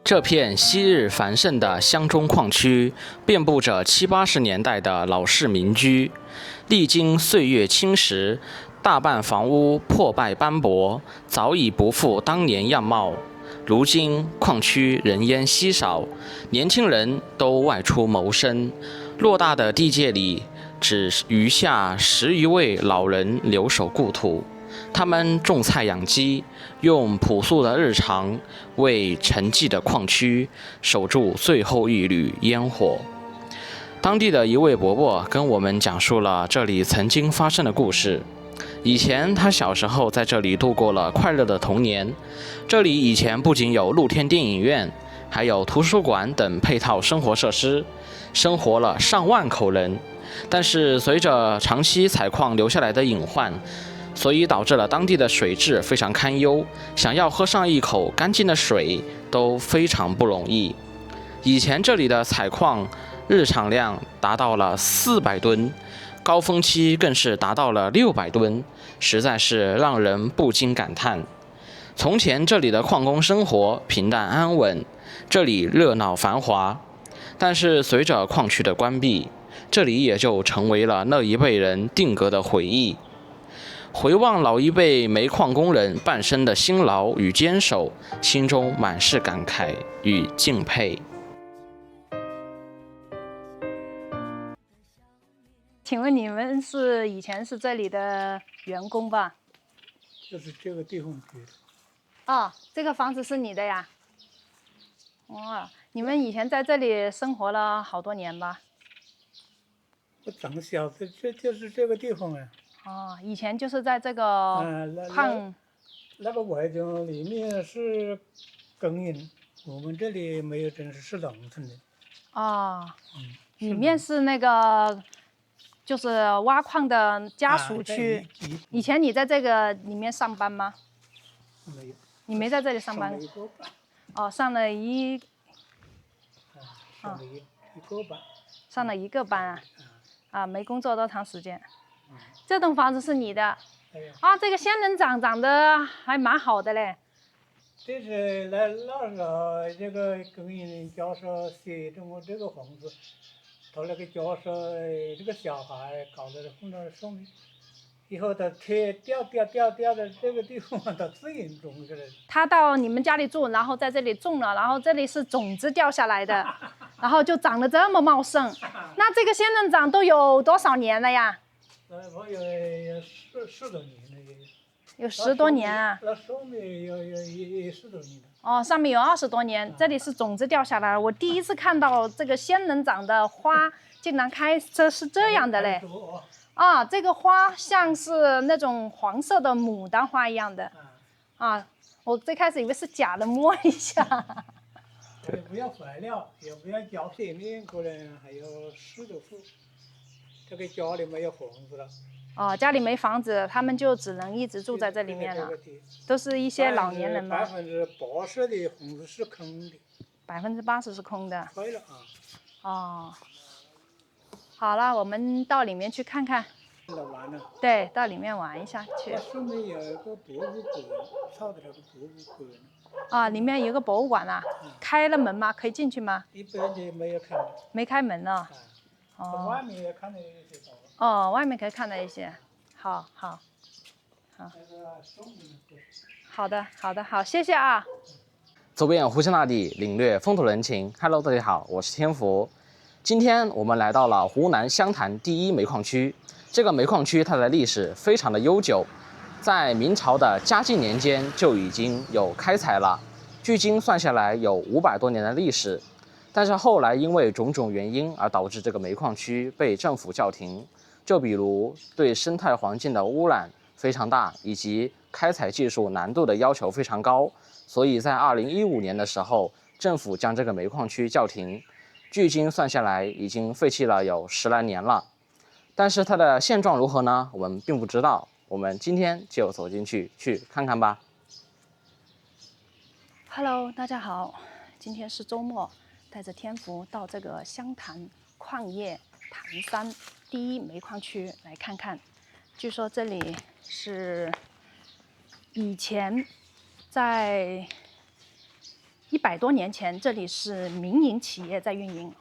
這片昔日繁盛的湘中礦區，遍布着70、80年代的老式民居，歷經歲月侵蝕，大半房屋破敗斑駁，早已不復當年樣貌。如今礦區人煙稀少，年輕人都外出謀生，偌大的地界裡，只餘下10餘位老人留守故土。他們種菜養雞，用樸素的日常為沉寂的礦區守住最後一縷煙火。當地的一位伯伯跟我們講述了這裡曾經發生的故事。以前他小時候在這裡度過了快樂的童年。這裡以前不僅有露天電影院，還有圖書館等配套生活設施，生活了上萬口人。但是隨着長期採礦留下來的隱患，所以導致了當地的水質非常堪憂，想要喝上一口乾淨的水都非常不容易。以前這裡的採礦日產量達到了400噸，高峰期更是達到了600噸，實在是讓人不禁感嘆。從前這裡的礦工生活平淡安穩，這裡熱鬧繁華，但是隨着礦區的關閉，這裡也就成為了那一輩人定格的回憶。回望老一輩煤礦工人半生的辛勞與堅守，心中滿是感慨與敬佩。請問你們以前是這裡的員工吧？就是這個地方居的。哦，這個房子是你的呀？哇，你們以前在這裡生活了好多年吧？我从小这就是這個地方啊。哦，以前就是在這個礦。那個外牆裡面是耕耘，我們這裡沒有正式是農村的。哦，裡面是那個就是挖礦的家屬區。以前你在這個裡面上班嗎？沒有。你沒在這裡上班？上了一個班。哦，上了一個班。上了一個班啊。啊，沒工作多長時間？這棟房子是你的。啊，這個仙人掌長得還蠻好的嘞。這是那時候這個工人教授寫的我這個房子，他那個教授這個小孩搞的放到上面，以後他鐵掉的這個地方他自己種起來。他到你們家裡住，然後在這裡種了，然後這裡是種子掉下來的，然後就長得這麼茂盛。那這個仙人掌都有多少年了呀？我有十多年了，有10多年啊。那上面有10多年了。哦，上面有20多年，這裡是種子掉下來。我第一次看到這個仙人掌的花竟然開這是這樣的嘞。啊，這個花像是那種黃色的牡丹花一樣的。啊，我最開始以為是假的，摸一下。也不要材料，也不要交水面過來，還有4多戶。這個家裡沒有房子了。哦，家裡沒房子，他們就只能一直住在這裡面了。都是一些老年人嗎？80%的房子是空的。80%是空的。对了啊。哦。好了，我們到裡面去看看。玩了。對，到裡面玩一下去。上面有一個博物館，抄的那個博物館。啊，裡面有個博物館啊，開了門嗎？可以進去嗎？一般的沒有開門。沒開門呢。哦。外面也看到一些。哦，外面可以看到一些。好。好的，好，謝謝啊。走遍湖湘大地，領略風土人情。Hello， 大家好，我是天福。今天我們來到了湖南湘潭第一煤礦區。這個煤礦區它的歷史非常的悠久，在明朝的嘉靖年間就已經有開採了，距今算下來有500多年的歷史。但是後來因為種種原因而導致這個煤礦區被政府叫停。就比如對生態環境的污染非常大，以及開採技術難度的要求非常高，所以在2015年的時候，政府將這個煤礦區叫停。距今算下來，已經廢棄了有10來年了。但是它的現狀如何呢？我們並不知道。我們今天就走進去看看吧。Hello， 大家好，今天是周末，帶着天福到這個湘潭礦業潭山第一煤礦區來看看。據說這裡是以前在100多年前，这裡是民營企業在運營。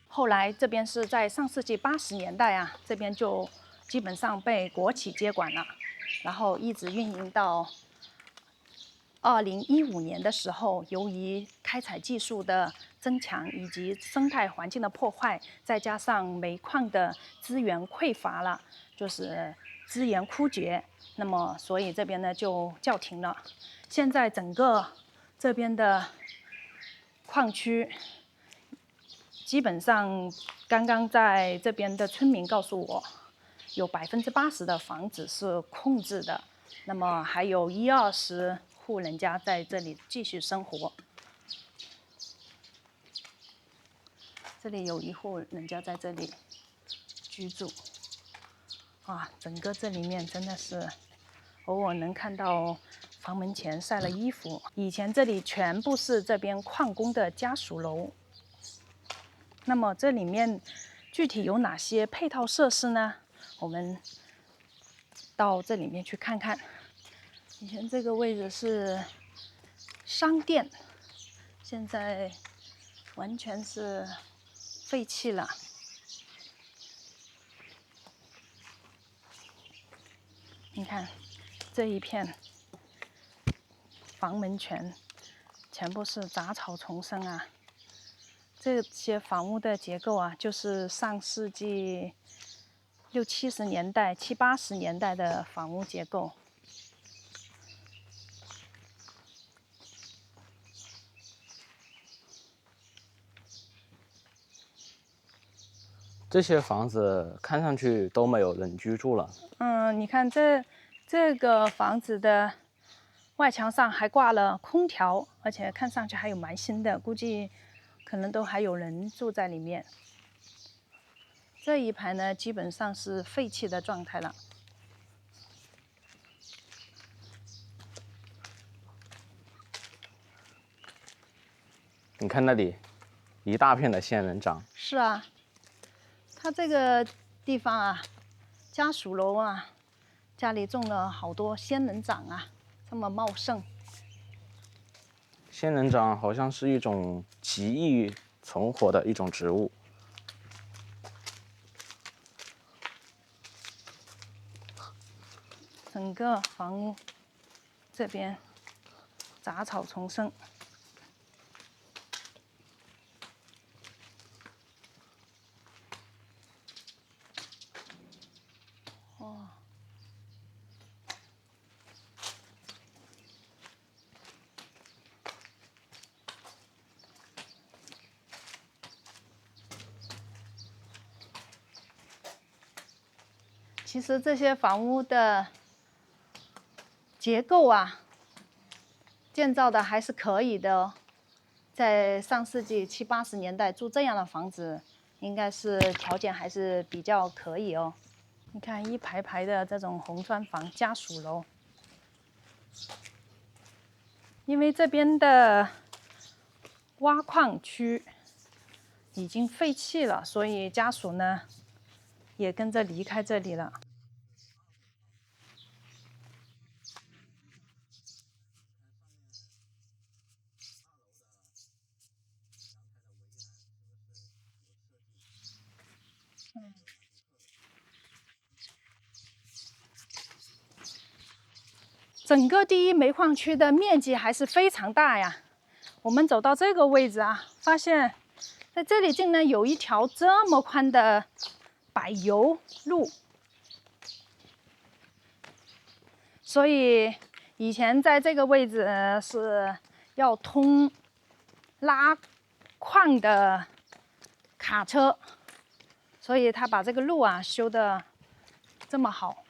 後來這邊是在上世紀80年代啊，這邊就基本上被國企接管了，然後一直運營到2015年的時候，由於開採技術的增強以及生態環境的破壞，再加上煤礦的資源匱乏了，就是資源枯竭，那麼所以這邊呢就叫停了。現在整個這邊的礦區，基本上剛剛在這邊的村民告訴我，有80%的房子是空置的，那麼還有10-20戶人家在這裡繼續生活。這裡有1戶人家在這裡居住。啊，整個這裡面真的是偶爾能看到房門前曬了衣服。以前這裡全部是這邊礦工的家屬樓。那麼這裡面具體有哪些配套設施呢？我們到這裡面去看看。以前這個位置是商店，現在完全是廢棄了。你看這一片房門全部是雜草叢生啊。這些房屋的結構啊，就是上世紀60、70年代、70、80年代的房屋結構。這些房子看上去都沒有人居住了。你看這個房子的外牆上還掛了空調，而且看上去還有蠻新的，估計可能都還有人住在裡面。這一排呢，基本上是廢棄的狀態了。你看那裡，一大片的仙人掌。是啊，它這個地方啊，家屬樓啊，家裡種了好多仙人掌啊，這麼茂盛。仙人掌好像是一種極易存活的一種植物。整個房屋這邊雜草叢生。哦。其實這些房屋的結構啊，建造的還是可以的哦。在上世紀70、80年代住這樣的房子，應該是條件還是比較可以哦。你看一排排的這種紅磚房家屬樓，因為這邊的挖礦區已經廢棄了，所以家屬呢也跟着離開這裡了。整個第一煤礦區的面積還是非常大呀。我們走到這個位置啊，發現在這裡竟然有一條這麼寬的柏油路。所以以前在這個位置是要通拉礦的卡車，所以他把這個路啊修得這麼好。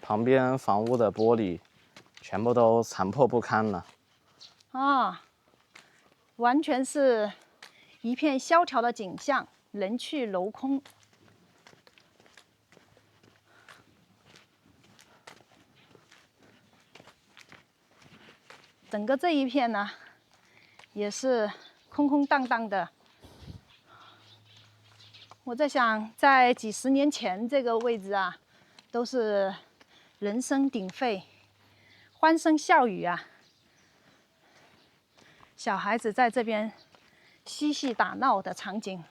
旁邊房屋的玻璃全部都殘破不堪了。啊，完全是一片蕭條的景象，人去樓空。整個這一片呢，也是空空蕩蕩的。我在想，在幾十年前這個位置啊，都是人聲鼎沸，歡聲笑語啊，小孩子在這邊嬉戲打鬧的場景。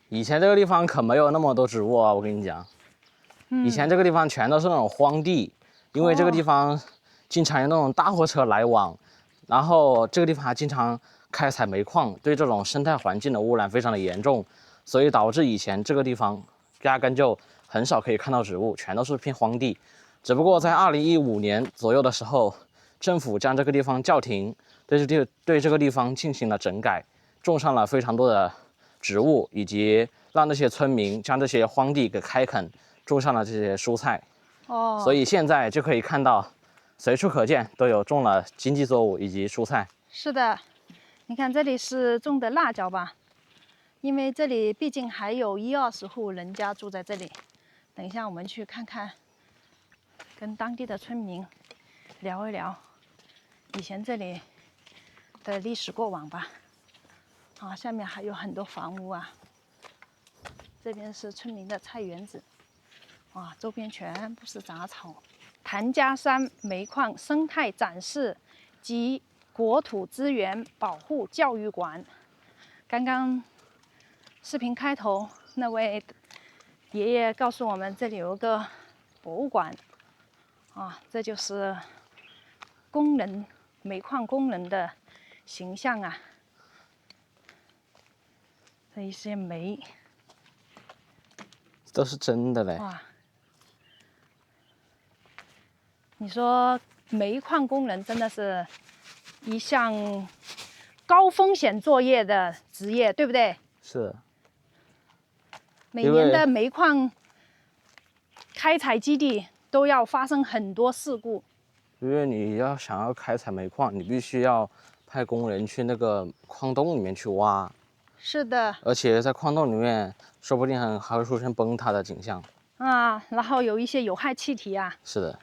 以前這個地方可沒有那麼多植物啊，我跟你講，以前這個地方全都是那種荒地，因為這個地方經常有那種大貨車來往，然後這個地方還經常開採煤礦，對這種生態環境的污染非常的嚴重，所以導致以前這個地方壓根就很少可以看到植物，全都是片荒地。只不過在2015年左右的時候，政府将這個地方叫停，对這個地方進行了整改，種上了非常多的植物，以及讓那些村民将這些荒地給開墾，種上了這些蔬菜。所以現在就可以看到，隨處可見都有種了經濟作物以及蔬菜。是的，你看這裡是種的辣椒吧？因為這裡畢竟還有10-20戶人家住在這裡。等一下我們去看看，跟當地的村民聊一聊以前這裡的歷史過往吧。啊，下面還有很多房屋啊。這邊是村民的菜園子，哇，周邊全部是雜草。譚家山煤礦生態展示及國土資源保護教育館。剛剛視頻開頭那位爺爺告訴我們，這裡有個博物館，啊，這就是煤礦工人的形象啊。这一些煤都是真的嘞！哇，你說煤礦工人真的是一項高風險作業的職業，對不對？是。每年的煤礦開採基地都要發生很多事故。因為你想要開採煤礦，你必須要派工人去那個礦洞裡面去挖。是的。而且在礦洞裡面，說不定還會出現崩塌的景象。啊，然後有一些有害氣體啊。是的。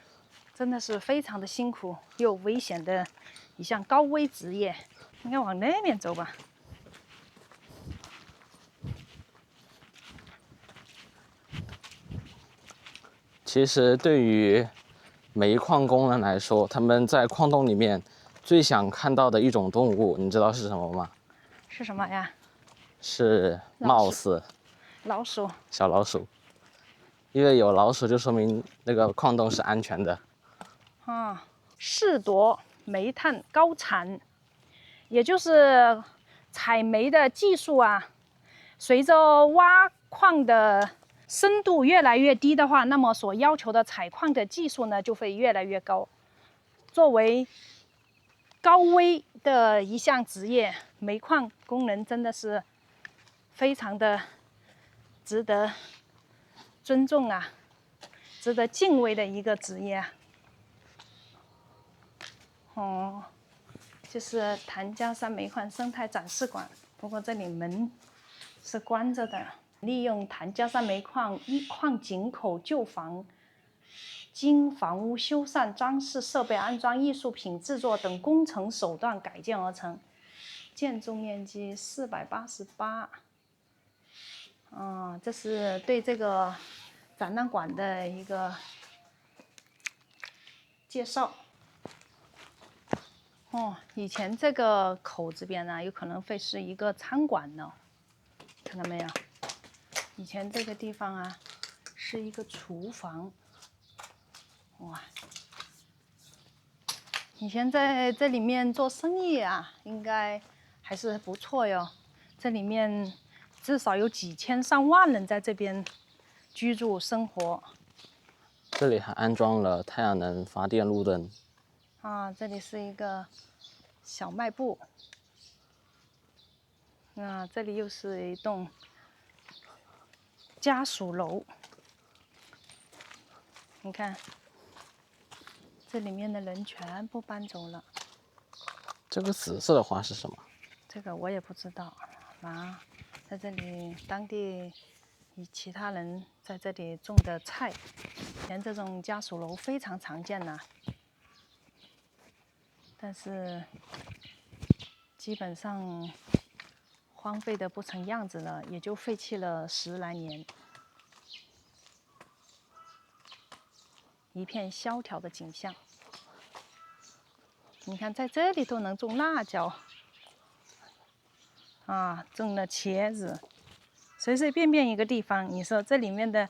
真的是非常的辛苦又危險的一項高危職業。應該往那邊走吧。其實對於煤礦工人來說，他們在礦洞裡面最想看到的一種動物，你知道是什麼嗎？是什麼呀？是冒死老鼠。小老鼠。因為有老鼠，就說明那個礦洞是安全的。啊，士夺煤炭高產，也就是採煤的技術啊，隨着挖礦的深度越來越低的話，那麼所要求的採礦的技術呢就會越來越高。作為高危的一項職業，煤礦工人真的是非常的值得尊重啊，值得敬畏的一個職業啊。哦，就是譚家山煤礦生態展示館，不過這裡門是關着的。利用譚家山煤礦礦井口舊房，經房屋修繕、裝飾、設備安裝、藝術品製作等工程手段改建而成，建築面積488。這是對這個展覽館的一個介紹。以前這個口這邊呢，有可能會是一個餐館呢，看到沒有？以前這個地方啊，是一個廚房。哇，以前在這裡面做生意啊，應該還是不錯喲。這裡面至少有幾千上萬人在這邊居住生活。這裡還安裝了太陽能發電路燈。這裡是一個小賣部。這裡又是一棟家屬樓。你看，這裡面的人全部搬走了。這個紫色的花是什麼？這個我也不知道。在這裡當地其他人在這裡種的菜，以前這種家屬樓非常常見吶。但是基本上荒廢的不成樣子了，也就廢棄了10來年，一片蕭條的景象。你看，在這裡都能種辣椒，啊，種了茄子，隨隨便便一個地方，你說這裡面的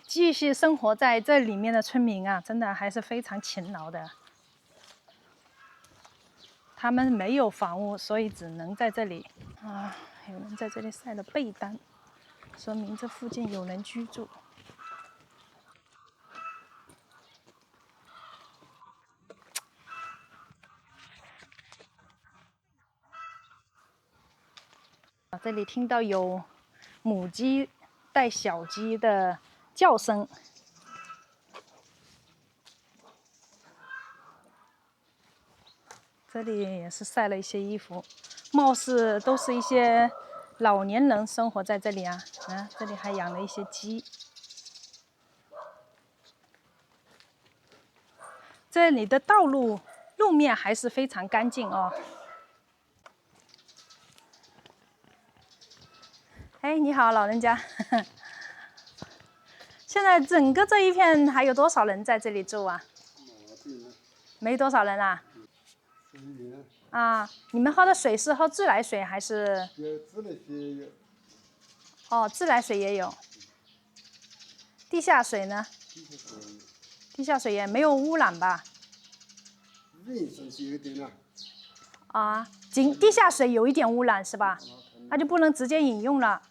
繼續生活在這裡面的村民啊，真的還是非常勤勞的。他們沒有房屋，所以只能在這裡啊。有人在這裡曬了被單，說明這附近有人居住。這裡聽到有母雞帶小雞的叫聲。這裡也是曬了一些衣服，貌似都是一些老年人生活在這裡啊。啊，這裡還養了一些雞。這裡的道路路面還是非常乾淨哦。哎，你好，老人家。现在整個這一片還有多少人在這裡住啊？沒多少人啊。啊，你們喝的水是喝自來水還是？有自來水也有。哦，自來水也有。地下水呢？地下水也沒有污染吧？卫生是有點了。啊，地下水有一點污染是吧？那就不能直接飲用了。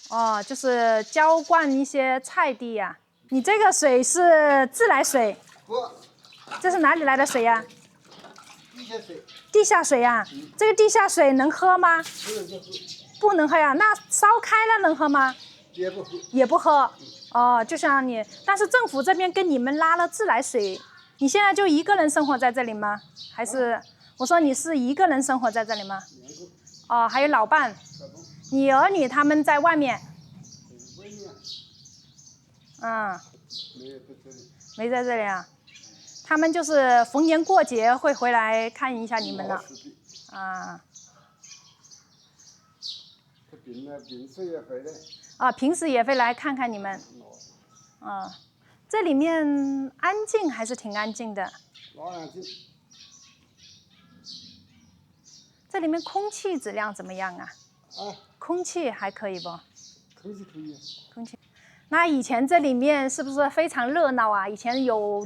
哦，就是浇灌一些菜地呀。你這個水是自來水？不。這是哪裡來的水呀？地下水。地下水呀？這個地下水能喝嗎？不能喝呀。那燒開了能喝嗎？也不喝。也不喝。哦，就像你，但是政府這邊跟你們拉了自來水，你現在就一個人生活在這裡嗎？還是我說你是一個人生活在這裡嗎？哦，還有老伴，你兒女他們在外面。嗯，沒在這裡啊。他們就是逢年過節會回來看一下你們了。啊。啊，平時也會來看看你們。啊，這裡面安靜還是挺安靜的。安靜。這裡面空氣質量怎麼樣啊？空氣還可以不？空氣可以。空气。那以前這裡面是不是非常熱鬧啊？以前有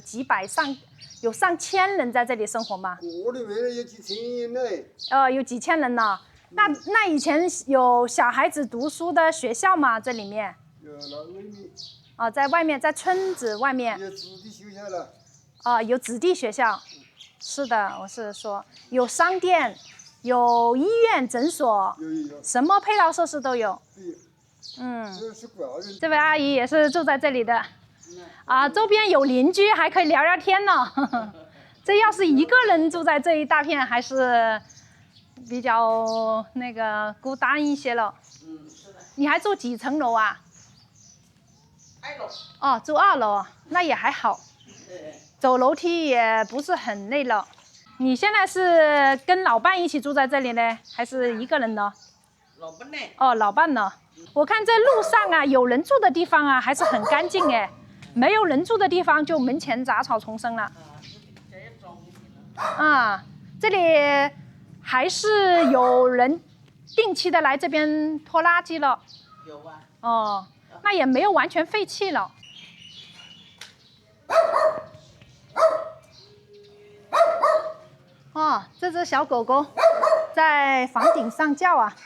有上千人在這裡生活嗎？我的妹，有幾千人呢。有幾千人呢。那以前有小孩子讀書的學校嗎？這裡面？有了外面。哦，在外面，在村子外面。有子弟學校了。哦，有子弟學校。是的，我是說有商店，有醫院、診所，有什麼配套設施都有。嗯，這位阿姨也是住在這裡的。啊，周邊有鄰居，還可以聊聊天呢。這要是一個人住在這一大片，還是比較那個孤單一些了。是的。你還住幾層樓啊？2樓。哦，住2樓，那也還好。走樓梯也不是很累了。你現在是跟老伴一起住在這裡呢，還是一個人呢？老伴呢？哦，老伴呢？我看這路上啊，有人住的地方啊，還是很乾淨哎。沒有人住的地方，就門前雜草叢生了。啊，這裡還是有人定期的來這邊拖垃圾了。有啊。哦，那也沒有完全廢棄了。哦，這隻小狗狗在房頂上叫啊。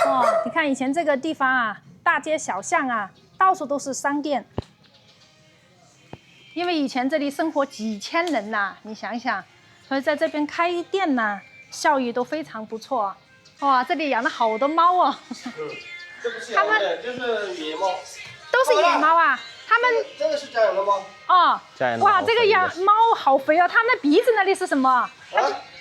哦，你看以前這個地方啊，大街小巷啊，到處都是商店。因為以前這裡生活幾千人吶，你想想，所以在這邊開店吶，效益都非常不錯。哇，這裡養了好多貓哦。这不是养的，就是野猫。都是野猫啊？他们这个是家养的猫。哦，哇，这个猫好肥哦，它那鼻子那裡是什麼？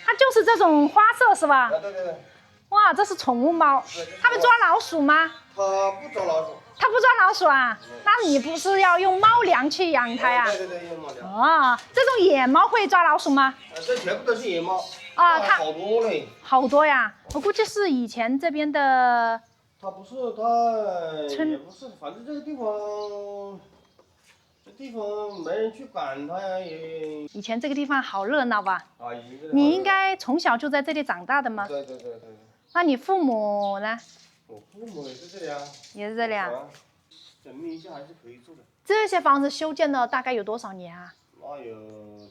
它就是這種花色是吧？對。哇，這是寵物貓，它們抓老鼠嗎？它不抓老鼠。它不抓老鼠啊？那你不是要用猫粮去養它呀？对，用猫粮。哦，这种野猫会抓老鼠嗎？這全部都是野貓。啊，它好多嘞。好多呀！我估計是以前這邊的。它不是，它也不是，反正這個地方。這地方沒人去管它呀，也。以前這個地方好熱鬧吧？啊，你應該從小就在這裡長大的嗎？對。那你父母呢？我父母也是這裡啊。也是這裡啊。整理一下還是可以住的。這些房子修建了大概有多少年啊？那有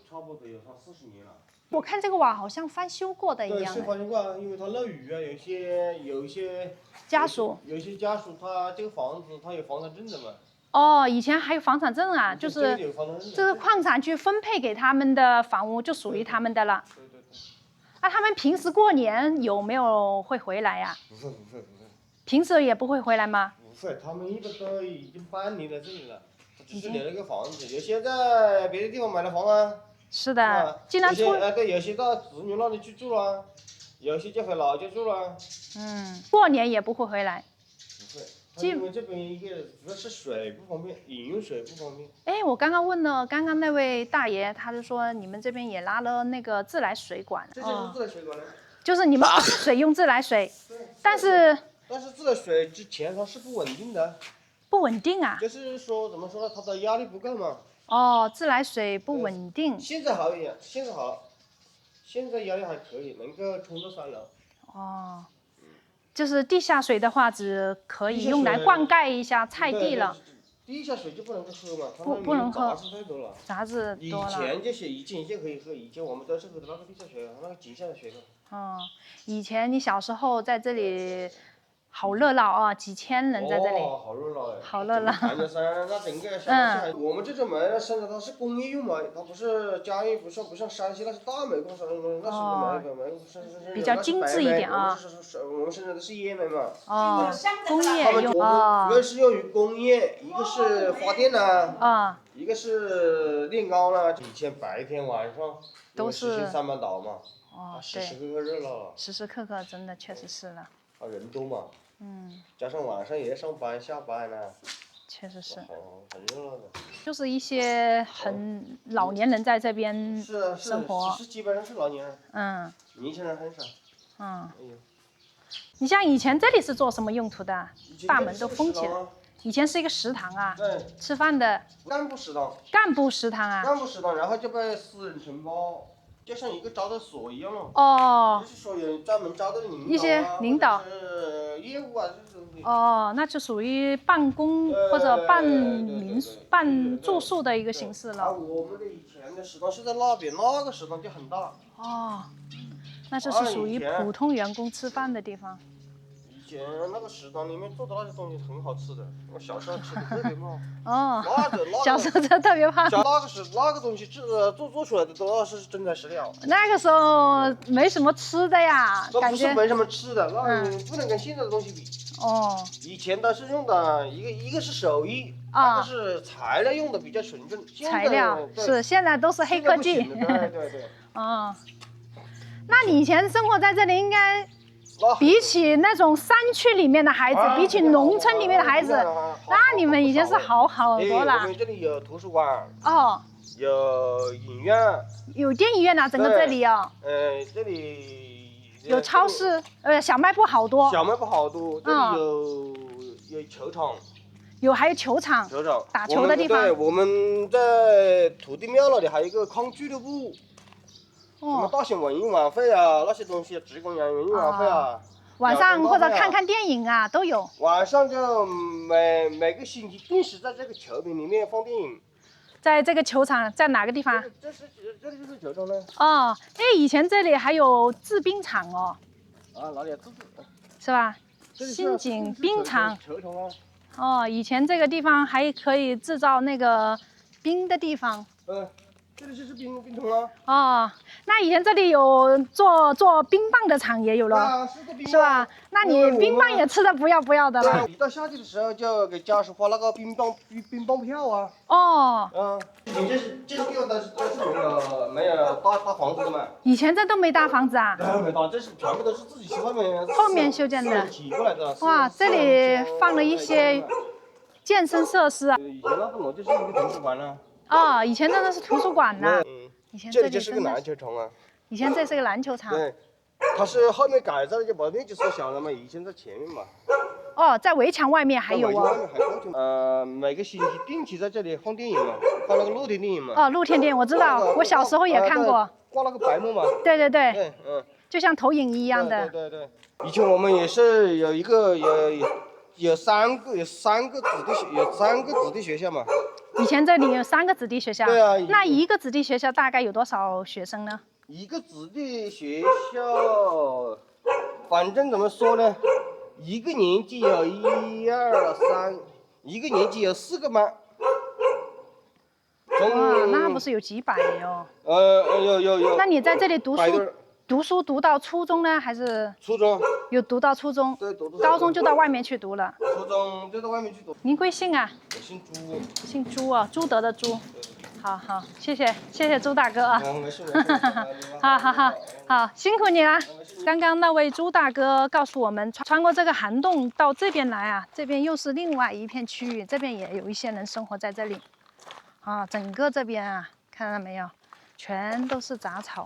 差不多有40年了。我看這個瓦好像翻修過的一樣。對，是翻修過，因為它漏雨啊，有一些家屬。有些家屬他這個房子他有房產證的嘛。哦，以前還有房產證啊，就是這個礦產局分配給他們的房屋就屬於他們的了。對。那他們平時過年有沒有會回來呀？不會。平時也不會回來嗎？不會，他們一般都已經搬離了這裡了，只是留了個房子。有些在別的地方買了房啊。是的，經常出。對，有些到子女那裡去住了，有些就回老家住了。過年也不會回來。不會。因為這邊一個主要是水不方便，飲用水不方便。哎，我剛剛問了剛剛那位大爺，他就說你們這邊也拉了那個自來水管。這就是自來水管了。就是你們水用自来水，但是自来水之前它是不穩定的。不穩定啊？就是說怎麼說呢，它的壓力不夠嘛。哦，自來水不穩定。現在好一點，現在好，現在壓力還可以，能夠衝到3樓。哦。就是地下水的話，只可以用來灌溉一下菜地了。地下水就不能喝嘛，不能喝。雜質太多了。雜質多了。以前就可以喝，以前我們都是喝的那個地下水，那個井下的水。以前你小時候在這裡好熱鬧啊，幾千人在這裡。好熱鬧哎。好熱鬧。那整個像我們這種煤的生產它是工業用煤，它不是家用，不像山西那是大煤公司那是煤，比較精緻一點啊。我們生產的是烟煤嘛。工業用。主要是用於工業，一個是發電啦，一個是煉鋼啦。以前白天晚上都是上班倒嘛，時時刻刻熱鬧。時時刻刻真的確實是了。人多嘛。加上晚上也要上班下班呢。確實是。很熱鬧的。就是一些很老年人在這邊生活。是基本上是老年人。年輕人很少。你像以前這裡是做什麼用途的？大門都封起來。以前是一個食堂啊。對。吃飯的。幹部食堂。幹部食堂啊。幹部食堂，然後就被私人承包。就像一個招待所一樣了。就是說有專門招待一些領導。業務啊這種東西。那就屬於辦公或者辦住宿的一個形式了。我們的以前的食堂是在那邊，那個食堂就很大。那就是屬於普通員工吃飯的地方。以前那個食堂裡面做的那些東西很好吃的，我小時候吃的特別胖。小時候吃的特別胖。那個東西做出來的都是真材實料。那個時候沒什麼吃的呀，感覺。不是沒什麼吃的，那不能跟現在的東西比。以前的是用的一個是手藝，一個是材料用的比較純正。材料是現在都是黑科技。对。那你以前生活在這裡應該？比起那種山區裡面的孩子，比起農村裡面的孩子，那你們已經是好多了。我們這裡有圖書館，有影院，有電影院啊，整個這裡哦。這裡有超市，小賣部好多。小賣部好多，這裡有球場，還有球場，打球的地方。對，我們在土地廟那裡還有一個康俱樂部。什麼大型文藝晚會啊，那些東西，職工演員晚會啊，晚上或者看看電影啊，都有。晚上就每個星期定時在這個球坪裡面放電影。在這個球場，在哪個地方？這裡就是球場呢。以前這裡還有製冰廠哦。哪裡啊？是吧？新井冰廠。球場啊。以前這個地方還可以製造那個冰的地方。這裡就是冰桶啊。那以前這裡有做冰棒的廠也有了，是吧？那你冰棒也吃的不要的了。一到夏季的時候就給家屬發那個冰棒票啊。你這地方都是沒有大房子的嘛？以前這都沒大房子啊？沒大，這是全部都是自己去外面後面修建的。起過來的。哇，這裡放了一些健身設施啊。以前那栋楼就是一个圖書館了。哦，以前那是圖書館呢。以前這裡就是個籃球場啊。以前這是個籃球場。對，它是後面改造的，就把面積縮小了嘛。以前在前面嘛。哦，在圍牆外面還有哦。每個星期定期在這裡放電影嘛，放那個露天電影嘛。哦，露天電影我知道，我小時候也看過。掛那個白幕嘛。對對對。就像投影一樣的。對對對。以前我們也是有一個有三個子弟學校嘛。以前這裡有3個子弟學校。對啊。那一個子弟學校大概有多少學生呢？一個子弟學校，反正怎麼說呢？一個年級有1、2、3，一個年級有4個班。哇，那不是有幾百喲？有。那你在這裡讀書讀到初中呢，還是？初中。有讀到初中。對，讀到。高中就到外面去讀了。初中就到外面去讀。您貴姓啊？我姓朱。姓朱啊，朱德的朱。好，謝謝朱大哥啊。沒事。好，辛苦你了。剛剛那位朱大哥告訴我們，穿過這個涵洞到這邊來啊，這邊又是另外一片區域，這邊也有一些人生活在這裡。啊，整個這邊啊，看到沒有，全都是雜草。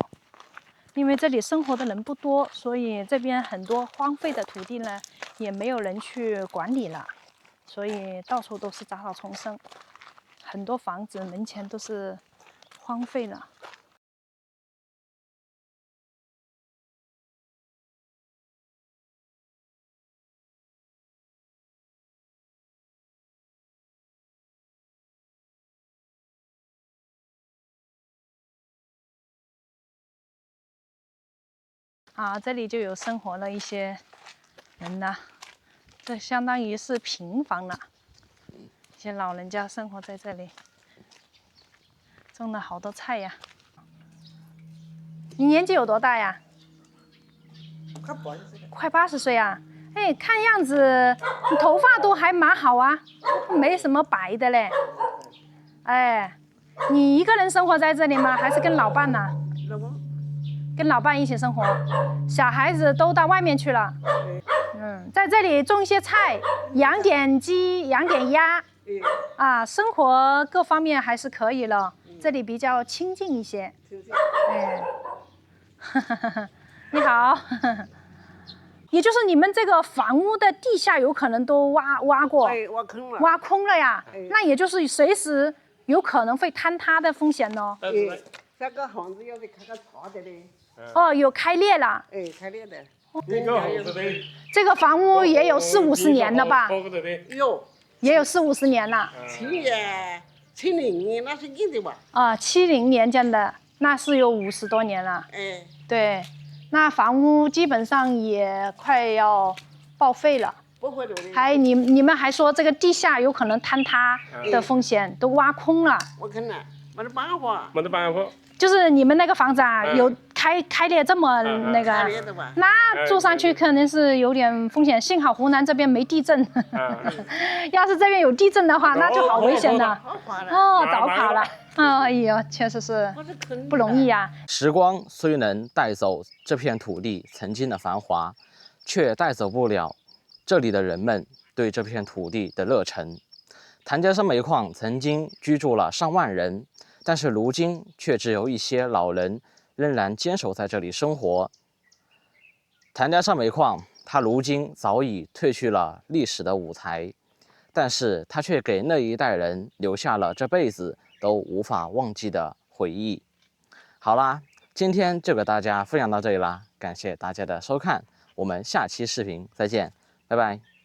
因為這裡生活的人不多，所以這邊很多荒廢的土地呢，也沒有人去管理了，所以到處都是雜草叢生，很多房子門前都是荒廢了。啊，這裡就有生活了一些人了，這相當於是平房了。一些老人家生活在這裡，種了好多菜呀。你年紀有多大呀？快80歲啊！哎，看樣子你頭髮都還蠻好啊，沒什麼白的嘞。哎，你一個人生活在這裡嗎？還是跟老伴呢？跟老伴一起生活，小孩子都到外面去了。在這裡種一些菜，養點雞，養點鴨。啊，生活各方面還是可以了。這裡比較清靜一些。哎，你好。也就是你們這個房屋的地下有可能都挖過，挖空了呀。那也就是隨時有可能會坍塌的風險呢。這個房子要是開個槽的嘞。哦，有開裂了。開裂的。這個房屋也有40、50年了吧？也有40、50年了。70年那是建的吧？啊，70年建的，那是有50多年了。對，那房屋基本上也快要報廢了。還你們還說這個地下有可能坍塌的風險，都挖空了。挖空了，沒得辦法。沒得辦法。就是你們那個房子啊，有開裂這麼那個，那住上去肯定是有點風險。幸好湖南這邊沒地震，要是這邊有地震的話，那就好危險了。哦，早垮了。哎呀，確實是不容易啊。時光雖能帶走這片土地曾經的繁華，卻帶走不了這裡的人們對這片土地的熱忱。譚家山煤礦曾經居住了上萬人。但是如今卻只有一些老人仍然堅守在這裡生活。譚家山煤礦，它如今早已退去了歷史的舞台，但是它卻給那一代人留下了這輩子都無法忘記的回憶。好啦，今天就給大家分享到這裡啦，感謝大家的收看，我們下期視頻再見，拜拜。